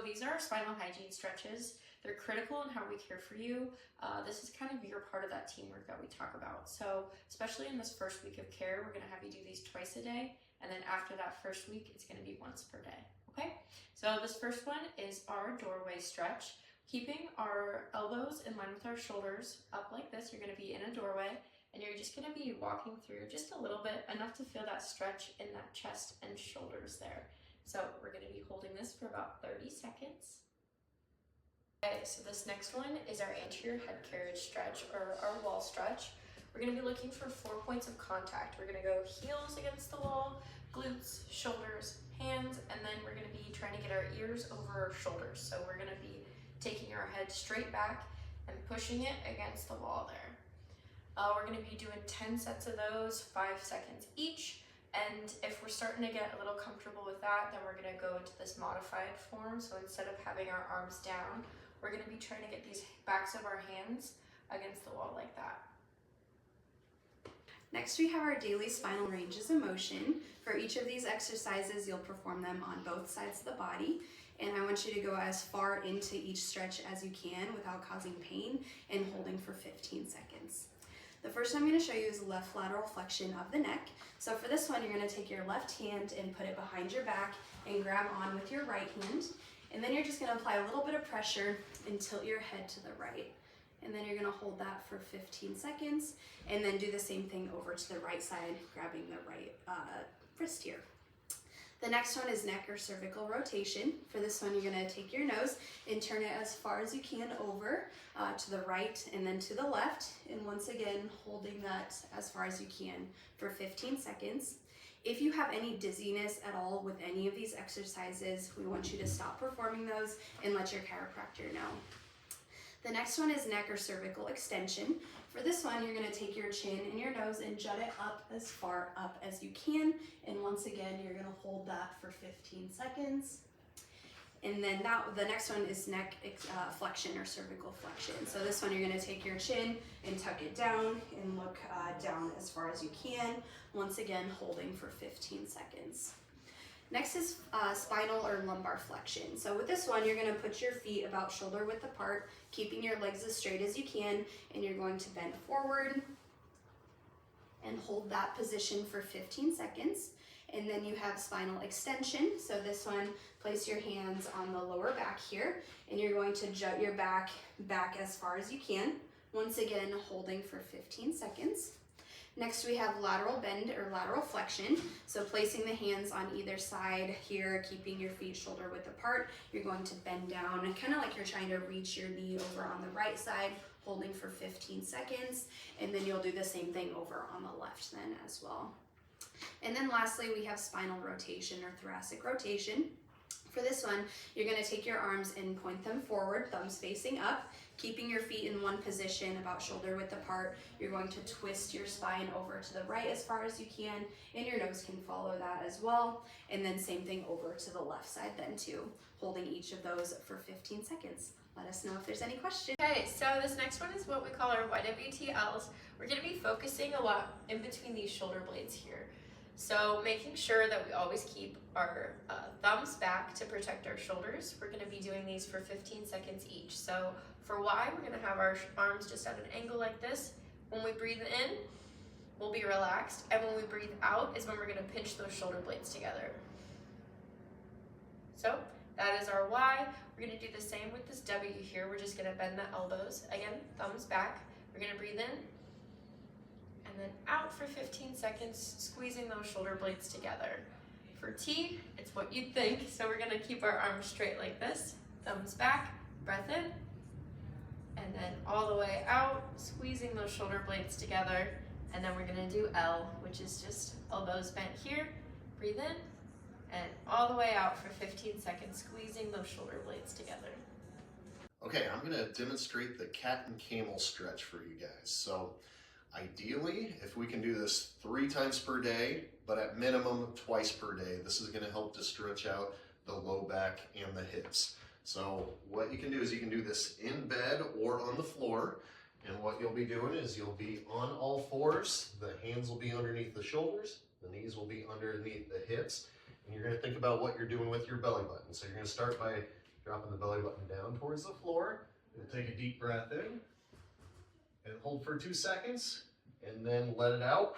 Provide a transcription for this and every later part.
these are our spinal hygiene stretches. They're critical in how we care for you. This is kind of your part of that teamwork that we talk about. So especially in this first week of care, we're gonna have you do these twice a day. And then after that first week, it's gonna be once per day, okay? So this first one is our doorway stretch. Keeping our elbows in line with our shoulders up like this, you're gonna be in a doorway and you're just gonna be walking through just a little bit, enough to feel that stretch in that chest and shoulders there. So we're gonna be holding this for about 30 seconds. Okay, so this next one is our anterior head carriage stretch, or our wall stretch. We're gonna be looking for 4 points of contact. We're gonna go heels against the wall, glutes, shoulders, hands, and then we're gonna be trying to get our ears over our shoulders. So we're gonna be taking our head straight back and pushing it against the wall there. We're gonna be doing 10 sets of those, 5 seconds each. And if we're starting to get a little comfortable with that, then we're gonna go into this modified form. So instead of having our arms down, we're gonna be trying to get these backs of our hands against the wall like that. Next, we have our daily spinal ranges of motion. For each of these exercises, you'll perform them on both sides of the body. And I want you to go as far into each stretch as you can without causing pain and holding for 15 seconds. The first I'm going to show you is left lateral flexion of the neck. So for this one, you're going to take your left hand and put it behind your back and grab on with your right hand. And then you're just going to apply a little bit of pressure and tilt your head to the right. And then you're going to hold that for 15 seconds and then do the same thing over to the right side, grabbing the right wrist here. The next one is neck or cervical rotation. For this one, you're going to take your nose and turn it as far as you can over to the right and then to the left. And once again, holding that as far as you can for 15 seconds. If you have any dizziness at all with any of these exercises, we want you to stop performing those and let your chiropractor know. The next one is neck or cervical extension. For this one, you're going to take your chin and your nose and jut it up as far up as you can. And once again, you're going to hold that for 15 seconds. And then the next one is neck flexion or cervical flexion. So this one, you're going to take your chin and tuck it down and look down as far as you can. Once again, holding for 15 seconds. Next is spinal or lumbar flexion. So with this one, you're going to put your feet about shoulder width apart, keeping your legs as straight as you can, and you're going to bend forward and hold that position for 15 seconds. And then you have spinal extension. So this one, place your hands on the lower back here, and you're going to jut your back as far as you can. Once again, holding for 15 seconds. Next, we have lateral bend or lateral flexion. So placing the hands on either side here, keeping your feet shoulder width apart, you're going to bend down and kind of like you're trying to reach your knee over on the right side, holding for 15 seconds. And then you'll do the same thing over on the left then as well. And then lastly, we have spinal rotation or thoracic rotation. For this one, you're going to take your arms and point them forward, thumbs facing up, keeping your feet in one position about shoulder width apart. You're going to twist your spine over to the right as far as you can, and your nose can follow that as well. And then same thing over to the left side then too, holding each of those for 15 seconds. Let us know if there's any questions. Okay, so this next one is what we call our YWTLs. We're going to be focusing a lot in between these shoulder blades here. So making sure that we always keep our thumbs back to protect our shoulders. We're going to be doing these for 15 seconds each. So for Y, we're going to have our arms just at an angle like this. When we breathe in, we'll be relaxed. And when we breathe out is when we're going to pinch those shoulder blades together. So that is our Y. We're going to do the same with this W here. We're just going to bend the elbows. Again, thumbs back. We're going to breathe in. And then out for 15 seconds, squeezing those shoulder blades together. For T, it's what you'd think. So we're gonna keep our arms straight like this, thumbs back, breath in, and then all the way out, squeezing those shoulder blades together. And then we're gonna do L, which is just elbows bent here, breathe in, and all the way out for 15 seconds, squeezing those shoulder blades together. Okay, I'm gonna demonstrate the cat and camel stretch for you guys. So ideally, if we can do this 3 times per day, but at minimum twice per day, this is going to help to stretch out the low back and the hips. So what you can do is you can do this in bed or on the floor. And what you'll be doing is you'll be on all fours. The hands will be underneath the shoulders. The knees will be underneath the hips. And you're going to think about what you're doing with your belly button. So you're going to start by Dropping the belly button down towards the floor. We'll take a deep breath in and hold for 2 seconds and then let it out.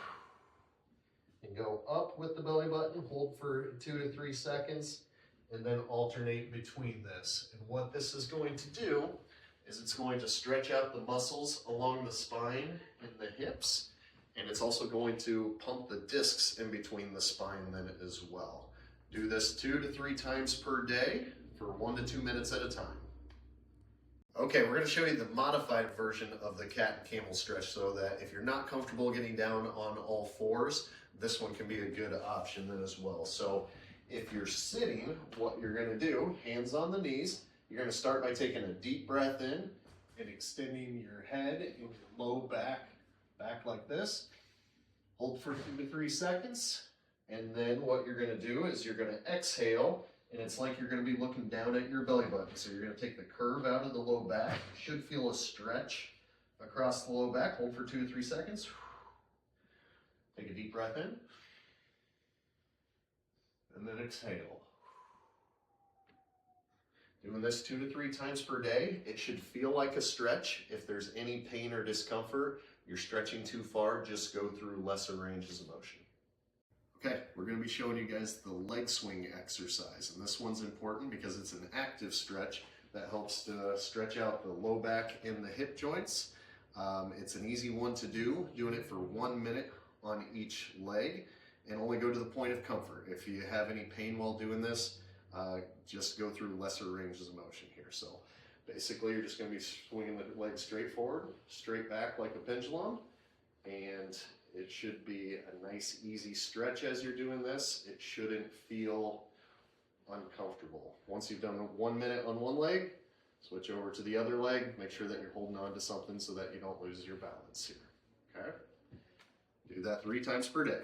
And go up with the belly button, hold for 2 to 3 seconds, and then alternate between this. And what this is going to do is it's going to stretch out the muscles along the spine and the hips, and it's also going to pump the discs in between the spine then as well. Do this 2 to 3 times per day for 1 to 2 minutes at a time. Okay, we're going to show you the modified version of the cat and camel stretch so that if you're not comfortable getting down on all fours, this one can be a good option then as well. So if you're sitting, what you're going to do, hands on the knees, you're going to start by taking a deep breath in and extending your head and your low back like this. Hold for 2 to 3 seconds. And then what you're going to do is you're going to exhale, and it's like you're going to be looking down at your belly button. So you're going to take the curve out of the low back. You should feel a stretch across the low back. Hold for 2 to 3 seconds. Take a deep breath in, and then exhale. Doing this 2 to 3 times per day, it should feel like a stretch. If there's any pain or discomfort, you're stretching too far, just go through lesser ranges of motion. Okay, we're going to be showing you guys the leg swing exercise, and this one's important because it's an active stretch that helps to stretch out the low back and the hip joints. It's an easy one to do, doing it for 1 minute on each leg, and only go to the point of comfort. If you have any pain while doing this, just go through lesser ranges of motion here. So basically you're just going to be swinging the leg straight forward, straight back like a pendulum, and it should be a nice easy stretch as you're doing this. It shouldn't feel uncomfortable. Once you've done 1 minute on one leg, switch over to the other leg. Make sure that you're holding on to something so that you don't lose your balance here. Okay? Do that 3 times per day.